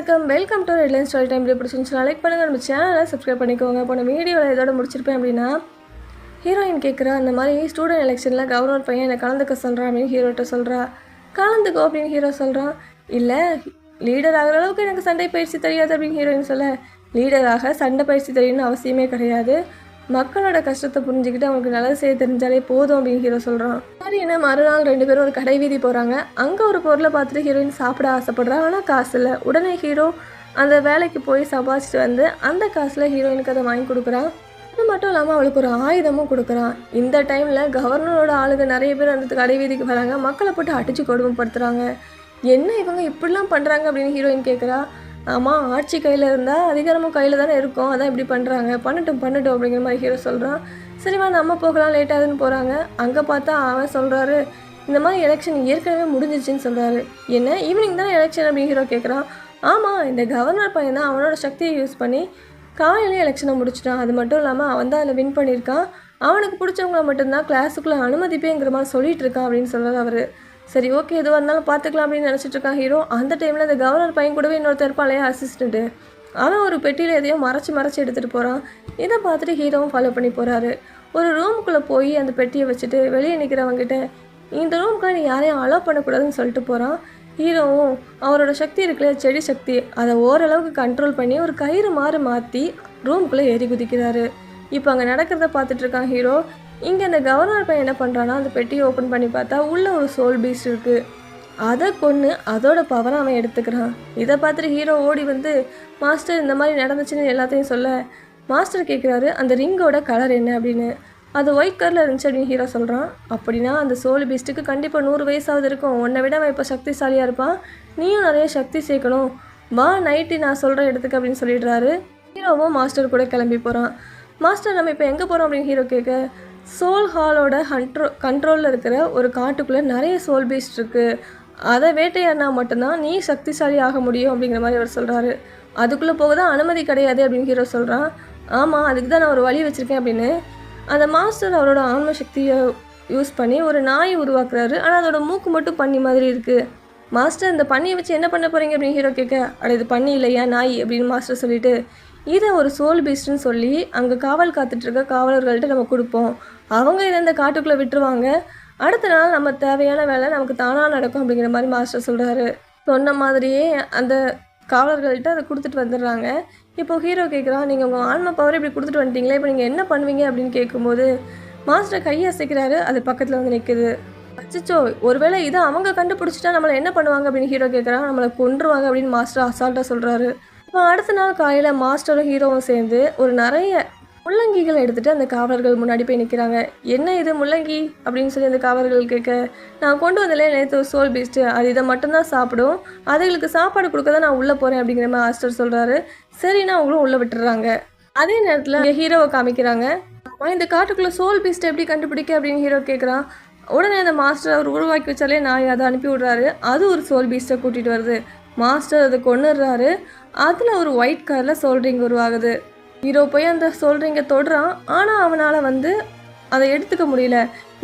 வணக்கம், welcome to red line story time. இப்படி பிடிச்சிருந்துச்சுன்னா லைக் பண்ணுங்கள், நம்ம சேனலை சப்ஸ்கிரைப் பண்ணிக்கோங்க. போன வீடியோவில் இதோட முடிச்சிருப்பேன் அப்படின்னா, ஹீரோயின் கேட்குறா, இந்த மாதிரி ஸ்டூடெண்ட் எலெக்ஷனில் கவர்னர் பையன் என்னை கலந்துக்க சொல்கிறான் அப்படின்னு ஹீரோட்ட சொல்கிறா. கலந்துக்கோ அப்படின்னு ஹீரோ சொல்கிறான். இல்லை, லீடர் ஆகிற அளவுக்கு எனக்கு சண்டை பயிற்சி தெரியாது அப்படின்னு ஹீரோயின் சொல்ல, லீடராக சண்டை பயிற்சி தெரியணும்னு அவசியமே கிடையாது, மக்களோட கஷ்டத்தை புரிஞ்சுக்கிட்டு அவங்களுக்கு நல்லது செய்ய தெரிஞ்சாலே போதும் அப்படின்னு ஹீரோ சொல்கிறான். சரின்னு மறுநாள் 2 பேரும் ஒரு கடை வீதி போகிறாங்க. அங்கே ஒரு பொருளை பார்த்துட்டு ஹீரோயின் சாப்பிட ஆசைப்படுறா. ஆனால் காசு இல்லை. உடனே ஹீரோ அந்த வேலைக்கு போய் சம்பாதிச்சிட்டு வந்து அந்த காசில் ஹீரோயினுக்கு அதை வாங்கி கொடுக்குறான். அது மட்டும் இல்லாமல் அவளுக்கு ஒரு ஆயுதமும் கொடுக்குறான். இந்த டைமில் கவர்னரோட ஆளுங்க நிறைய பேர் அந்த கடை வீதிக்கு வராங்க. மக்களை போட்டு அடித்து கொடுமைப்படுத்துகிறாங்க. என்ன இவங்க இப்படிலாம் பண்ணுறாங்க அப்படின்னு ஹீரோயின் கேட்குறா. ஆமாம், ஆட்சி கையில் இருந்தால் அதிகாரமும் கையில் தானே இருக்கும், அதான் இப்படி பண்ணுறாங்க, பண்ணட்டும் அப்படிங்கிற மாதிரி ஹீரோ சொல்கிறான். சரிவா நம்ம போகலாம், லேட்டாகுதுன்னு போகிறாங்க. அங்கே பார்த்தா அவன் சொல்கிறாரு, இந்த மாதிரி எலெக்ஷன் ஏற்கனவே முடிஞ்சிச்சுன்னு சொல்கிறாரு. என்ன ஈவினிங் தானே எலெக்ஷன் அப்படின்னு ஹீரோ கேட்குறான். ஆமாம், இந்த கவர்னர் பையன் தான் அவனோட சக்தியை யூஸ் பண்ணி காலையிலேயே எலெக்ஷனை முடிச்சிட்டான். அது மட்டும் இல்லாமல் அவன் தான் அதில் வின் பண்ணியிருக்கான். அவனுக்கு பிடிச்சவங்கள மட்டும்தான் கிளாஸுக்குள்ளே அனுமதிப்பேங்கிற மாதிரி சொல்லிட்டு இருக்கான் அப்படின்னு சொல்கிறார் அவர். சரி, ஓகே, எதுவாக இருந்தாலும் பார்த்துக்கலாம் அப்படின்னு நினச்சிட்டு இருக்கான் ஹீரோ. அந்த டைமில் அந்த கவர்னர் பையன் கூடவே இன்னொருத்தர் இருப்பான் இல்லையா, அசிஸ்டண்ட்டு, அவன் ஒரு பெட்டியில் எதையோ மறைச்சி எடுத்துகிட்டு போகிறான். இதை பார்த்துட்டு ஹீரோவும் ஃபாலோ பண்ணி போகிறாரு. ஒரு ரூமுக்குள்ளே போய் அந்த பெட்டியை வச்சுட்டு வெளியே நிற்கிறவங்கிட்ட, இந்த ரூமுக்குள்ளே நீ யாரையும் அலோவ் பண்ணக்கூடாதுன்னு சொல்லிட்டு போகிறான். ஹீரோவும் அவரோட சக்தி இருக்குல்ல, செடி சக்தி, அதை ஓரளவுக்கு கண்ட்ரோல் பண்ணி ஒரு கயிறு மாற்றி ரூமுக்குள்ளே ஏறி குதிக்கிறாரு. இப்போ அங்கே நடக்கிறத பார்த்துட்டு இருக்கான் ஹீரோ. இங்கே அந்த கவர்னர் பையன் என்ன பண்ணுறான்னா, அந்த பெட்டியை ஓப்பன் பண்ணி பார்த்தா உள்ளே ஒரு சோல் பீஸ்ட் இருக்குது. அதை கொன்று அதோட பவரை அவன் எடுத்துக்கிறான். இதை பார்த்துட்டு ஹீரோ ஓடி வந்து, மாஸ்டர் இந்த மாதிரி நடந்துச்சுன்னு எல்லாத்தையும் சொல்ல, மாஸ்டர் கேட்குறாரு, அந்த ரிங்கோட கலர் என்ன அப்படின்னு. அது ஒயிட் கலரில் இருந்துச்சு அப்படின்னு ஹீரோ சொல்கிறான். அப்படின்னா அந்த சோல் பீஸ்ட்டுக்கு கண்டிப்பாக 100 வயசாவது இருக்கும். உன்னை விட அவன் இப்போ சக்திசாலியாக இருப்பான். நீயும் நிறைய சக்தி சேர்க்கணும், வா நைட்டு நான் சொல்கிற இடத்துக்கு அப்படின்னு சொல்லிடுறாரு. ஹீரோவும் மாஸ்டர் கூட கிளம்பி போகிறான். மாஸ்டர், நம்ம இப்போ எங்கே போகிறோம் அப்படின்னு ஹீரோ கேட்க, சோல் ஹாலோட கண்ட்ரோலில் இருக்கிற ஒரு காட்டுக்குள்ளே நிறைய சோல் பீஸ்ட் இருக்குது, அதை வேட்டையாடினா மட்டும்தான் நீ சக்திசாலி ஆக முடியும் அப்படிங்கிற மாதிரி அவர் சொல்கிறாரு. அதுக்குள்ளே போக தான் அனுமதி கிடையாது அப்படின்னு ஹீரோ சொல்கிறான். ஆமாம், அதுக்கு தான் நான் ஒரு வழி வச்சுருக்கேன் அப்படின்னு. அந்த மாஸ்டர் அவரோட ஆன்ம சக்தியை யூஸ் பண்ணி ஒரு நாய் உருவாக்குறாரு. ஆனால் அதோட மூக்கு மட்டும் பன்னி மாதிரி இருக்குது. மாஸ்டர், இந்த பன்னியை வச்சு என்ன பண்ண போகிறீங்க அப்படின்னு ஹீரோ கேட்க, இது பன்னி இல்லையா, நாய் அப்படின்னு மாஸ்டர் சொல்லிட்டு, இதை ஒரு சோல் பீஸ்ட்னு சொல்லி அங்கே காவல் காத்துட்ருக்க காவலர்கள்ட்ட நம்ம கொடுப்போம். அவங்க இதை இந்த காட்டுக்குள்ளே விட்டுருவாங்க. அடுத்த நாள் நம்ம தேவையான வேலை நமக்கு தானாக நடக்கும் அப்படிங்கிற மாதிரி மாஸ்டர் சொல்கிறாரு. சொன்ன மாதிரியே அந்த காவலர்கள்ட்ட அதை கொடுத்துட்டு வந்துடுறாங்க. இப்போது ஹீரோ கேட்குறான், நீங்கள் உங்கள் ஆன்ம பவரை இப்படி கொடுத்துட்டு வந்துட்டீங்களே, இப்போ நீங்கள் என்ன பண்ணுவீங்க அப்படின்னு கேட்கும்போது மாஸ்டர் கையை அசைக்கிறாரு. அது பக்கத்தில் வந்து நிற்குது. அச்சோ, ஒருவேளை இதை அவங்க கண்டுபிடிச்சிட்டா நம்மளை என்ன பண்ணுவாங்க அப்படின்னு ஹீரோ கேட்குறான். நம்மளை கொன்றுவாங்க அப்படின்னு மாஸ்டர் அசால்ட்டாக சொல்கிறாரு. இப்போ அடுத்த நாள் காலையில் மாஸ்டரும் ஹீரோவும் சேர்ந்து ஒரு நிறைய முள்ளங்கிகள் எடுத்துகிட்டு அந்த காவலர்கள் முன்னாடி போய் நிற்கிறாங்க. என்ன இது முள்ளங்கி அப்படின்னு சொல்லி அந்த காவலர்கள் கேட்க, நான் கொண்டு வந்தலே நேற்று ஒரு சோல் பீஸ்ட்டு, அது இதை மட்டும்தான் சாப்பிடும், அதுகளுக்கு சாப்பாடு கொடுக்க தான் நான் உள்ளே போகிறேன் அப்படிங்கிற மாதிரி மாஸ்டர் சொல்கிறாரு. சரின்னா அவங்களும் உள்ளே விட்டுறாங்க. அதே நேரத்தில் இங்கே ஹீரோவை காமிக்கிறாங்க. இந்த காட்டுக்குள்ளே சோல் பீஸ்ட்டை எப்படி கண்டுபிடிக்க அப்படின்னு ஹீரோ கேட்குறான். உடனே அந்த மாஸ்டர் அவர் உருவாக்கி வச்சாலே நாய் அதை அனுப்பி விட்றாரு. அது ஒரு சோல் பீஸ்ட்டை கூட்டிகிட்டு வருது. மாஸ்டர் அதை கொண்டுடுறாரு. அதில் ஒரு ஒயிட் கலரில் சோல் ரிங் உருவாகுது. ஹீரோ போய் அந்த சோல் ரிங்கை தொடுறான். ஆனால் அவனால் அதை எடுத்துக்க முடியல.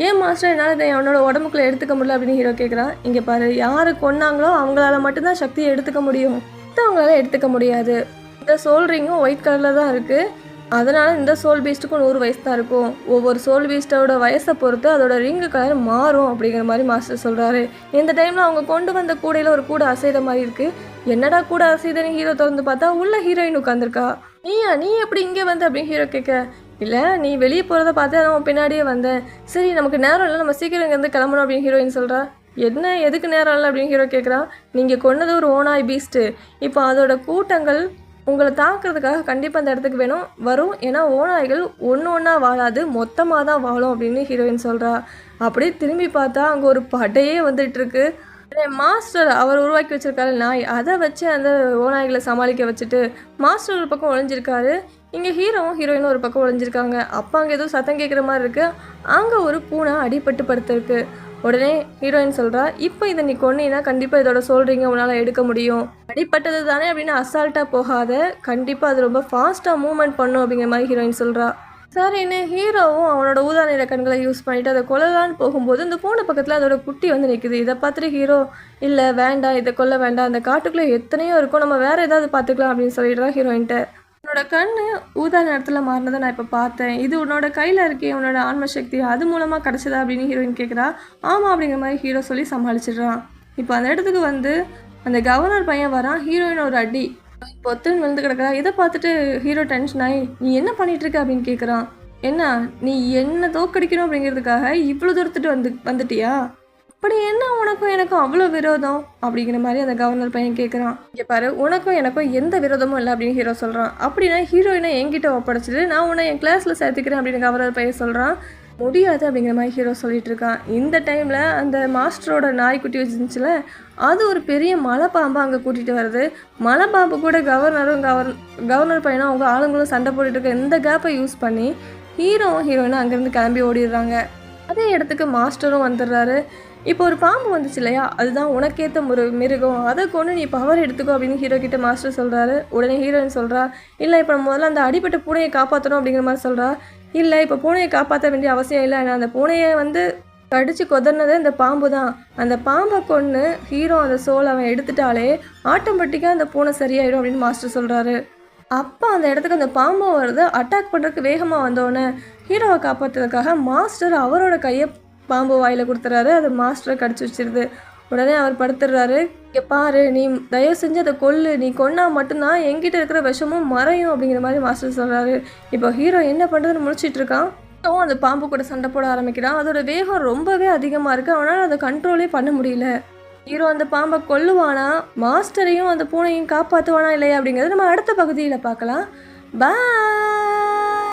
ஏன் மாஸ்டர், என்னால் இதை அவனோட உடம்புக்குள்ளே எடுத்துக்க முடியல அப்படின்னு ஹீரோ கேட்குறான். இங்கே பாரு, யார் கொன்னாங்களோ அவங்களால மட்டும்தான் சக்தியை எடுத்துக்க முடியும், அவங்களால எடுத்துக்க முடியாது. இந்த சோல் ரிங்கும் ஒயிட் கலரில் தான் இருக்குது. அதனால் இந்த சோல் பீஸ்ட்டுக்கும் 100 வயசு தான் இருக்கும். ஒவ்வொரு சோல் பீஸ்ட்டோட வயசை பொறுத்து அதோட ரிங்கு கலர் மாறும் அப்படிங்கிற மாதிரி மாஸ்டர் சொல்கிறாரு. இந்த டைமில் அவங்க கொண்டு வந்த கூடையில் ஒரு கூடை அசைகிற மாதிரி இருக்குது. என்னடா கூட அசைதுன்னு ஹீரோ திறந்து பார்த்தா உள்ள ஹீரோயின் உட்காந்துருக்கா. நீ எப்படி இங்கே வந்து அப்படின்னு ஹீரோ கேட்க, இல்லை நீ வெளியே போகிறத பார்த்து நான் பின்னாடியே வந்தேன். சரி, நமக்கு நேரம் இல்லை, நம்ம சீக்கிரம் இங்கேருந்து கிளம்பணும் அப்படின்னு ஹீரோயின் சொல்கிறா. என்ன, எதுக்கு நேரம் இல்லை அப்படின்னு ஹீரோ கேட்குறான். நீங்கள் கொண்டது ஒரு ஓனாய் பீஸ்ட்டு, இப்போ அதோட கூட்டங்கள் உங்களை தாக்குறதுக்காக கண்டிப்பாக அந்த இடத்துக்கு வரும். ஏன்னா ஓநாய்கள் ஒன்றா வாழாது, மொத்தமாக தான் வாழும் அப்படின்னு ஹீரோயின் சொல்கிறா. அப்படியே திரும்பி பார்த்தா அங்கே ஒரு படையே வந்துட்டுருக்கு. மாஸ்டர் அவர் உருவாக்கி வச்சிருக்காரு நாய், அதை வச்சு அந்த ஓநாய்களை சமாளிக்க வச்சுட்டு மாஸ்டர் ஒரு பக்கம் ஒழிஞ்சிருக்காரு. இங்கே ஹீரோவும் ஹீரோயினும் ஒரு பக்கம் ஒழிஞ்சிருக்காங்க. அப்போ அங்கே ஏதோ சத்தம் கேட்குற மாதிரி இருக்குது. அங்கே ஒரு பூனை அடிபட்டு படுத்திருக்கு. உடனே ஹீரோயின் சொல்கிறா, இப்போ இதை நீ கொன்னீன்னா கண்டிப்பாக இதோட சொல்கிறீங்க உன்னால் எடுக்க முடியும், அடிப்பட்டது தானே அப்படின்னு அசால்ட்டாக போகாத, கண்டிப்பாக அது ரொம்ப ஃபாஸ்ட்டாக மூவ்மெண்ட் பண்ணும் அப்படிங்கிற மாதிரி ஹீரோயின் சொல்கிறா. சரின்னு ஹீரோவும் அவனோட ஊதா நிற கண்களை யூஸ் பண்ணிட்டு அதை கொல்லலான்னு போகும்போது இந்த பூனை பக்கத்தில் அதோட குட்டி வந்து நிற்குது. இதை பார்த்துட்டு ஹீரோ, இல்லை வேண்டாம், இதை கொல்ல வேண்டாம், அந்த காட்டுக்குள்ளே எத்தனையோ இருக்கும், நம்ம வேறு ஏதாவது பார்த்துக்கலாம் அப்படின்னு சொல்லிடுறான் ஹீரோயின்ட்ட. உன்னோட கண்ணு ஊதா நேரத்தில் மாறினதை நான் இப்போ பார்த்தேன். இது உன்னோட கையில் இருக்கே, உன்னோட ஆன்ம சக்தி அது மூலமாக கிடச்சதா அப்படின்னு ஹீரோயின் கேட்குறா. ஆமாம் அப்படிங்கிற மாதிரி ஹீரோ சொல்லி சமாளிச்சிடுறான். இப்போ அந்த இடத்துக்கு வந்து அந்த கவர்னர் பையன் வரான். ஹீரோயின் ஒரு அடி பொத்துன்னு விழுந்து கிடக்குறா. இதை பார்த்துட்டு ஹீரோ டென்ஷன் ஆகி, நீ என்ன பண்ணிட்டு இருக்க அப்படின்னு கேட்குறான். என்ன, நீ என்ன தோக்கடிக்கணும் அப்படிங்கிறதுக்காக இவ்வளோ தூரத்துட்டு வந்துட்டியா? அப்படி என்ன உனக்கும் எனக்கும் அவ்வளோ விரோதம் அப்படிங்கிற மாதிரி அந்த கவர்னர் பையன் கேட்குறான். இங்கே பாரு, உனக்கும் எனக்கும் எந்த விரோதமும் இல்லை அப்படின்னு ஹீரோ சொல்கிறான். அப்படின்னா ஹீரோயினை என்கிட்ட ஒப்படைச்சிட்டு நான் உன்னை என் கிளாஸில் சேர்த்துக்கிறேன் அப்படின்னு கவர்னர் பையன் சொல்கிறான். முடியாது அப்படிங்கிற மாதிரி ஹீரோ சொல்லிட்டு இருக்கான். இந்த டைமில் அந்த மாஸ்டரோட நாய்க்குட்டி வச்சுருந்துச்சுல, அது ஒரு பெரிய மலை பாம்பை அங்கே கூட்டிகிட்டு வருது. மலை பாம்பு கூட கவர்னர் பையனும் அவங்க ஆளுங்களும் சண்டை போட்டுட்டு இருக்க இந்த கேப்பை யூஸ் பண்ணி ஹீரோவும் ஹீரோயினும் அங்கேருந்து கிளம்பி ஓடிடுறாங்க. அதே இடத்துக்கு மாஸ்டரும் வந்துடுறாரு. இப்போ ஒரு பாம்பு வந்துச்சு இல்லையா, அதுதான் உனக்கேற்ற ஒரு மிருகம், அதை கொண்டு நீ பவர் எடுத்துக்கோ அப்படின்னு ஹீரோ கிட்ட மாஸ்டர் சொல்கிறாரு. உடனே ஹீரோயின் சொல்கிறா, இல்லை இப்போ முதல்ல அந்த அடிப்பட்ட பூனையை காப்பாற்றணும் அப்படிங்கிற மாதிரி சொல்கிறா. இல்லை, இப்போ பூனையை காப்பாற்ற வேண்டிய அவசியம் இல்லை, நான் அந்த பூனையை வந்து கடிச்சு கொதர்னது இந்த பாம்பு தான். அந்த பாம்பை கொண்டு ஹீரோ அந்த சோல் அவன் எடுத்துட்டாலே ஆட்டோமேட்டிக்காக அந்த பூனை சரியாயிடும் அப்படின்னு மாஸ்டர் சொல்கிறாரு. அப்போ அந்த இடத்துக்கு அந்த பாம்பு வருது. அட்டாக் பண்ணுறதுக்கு வேகமாக வந்தோடனே ஹீரோவை காப்பாற்றுறதுக்காக மாஸ்டர் அவரோட கையை பாம்பு வாயில் கொடுத்துறாரு. அது மாஸ்டரை கடிச்சு வச்சிருது. உடனே அவர் படுத்துடுறாரு. இங்கே பாரு, நீ தயவு செஞ்சு அதை கொல்லு, நீ கொன்னா மட்டும்தான் என்கிட்ட இருக்கிற விஷமும் மறையும் அப்படிங்கிற மாதிரி மாஸ்டர் சொல்கிறாரு. இப்போ ஹீரோ என்ன பண்ணுறதுன்னு முடிச்சிட்டு இருக்கான். அந்த பாம்பு கூட சண்டை போட ஆரம்பிக்கிறான். அதோட வேகம் ரொம்பவே அதிகமாக இருக்குது. அவனால் அதை கண்ட்ரோலே பண்ண முடியல. ஹீரோ அந்த பாம்பை கொல்லுவானா, மாஸ்டரையும் அந்த பூனையும் காப்பாற்றுவானா இல்லையா அப்படிங்கிறது நம்ம அடுத்த பகுதியில் பார்க்கலாம். பாய்.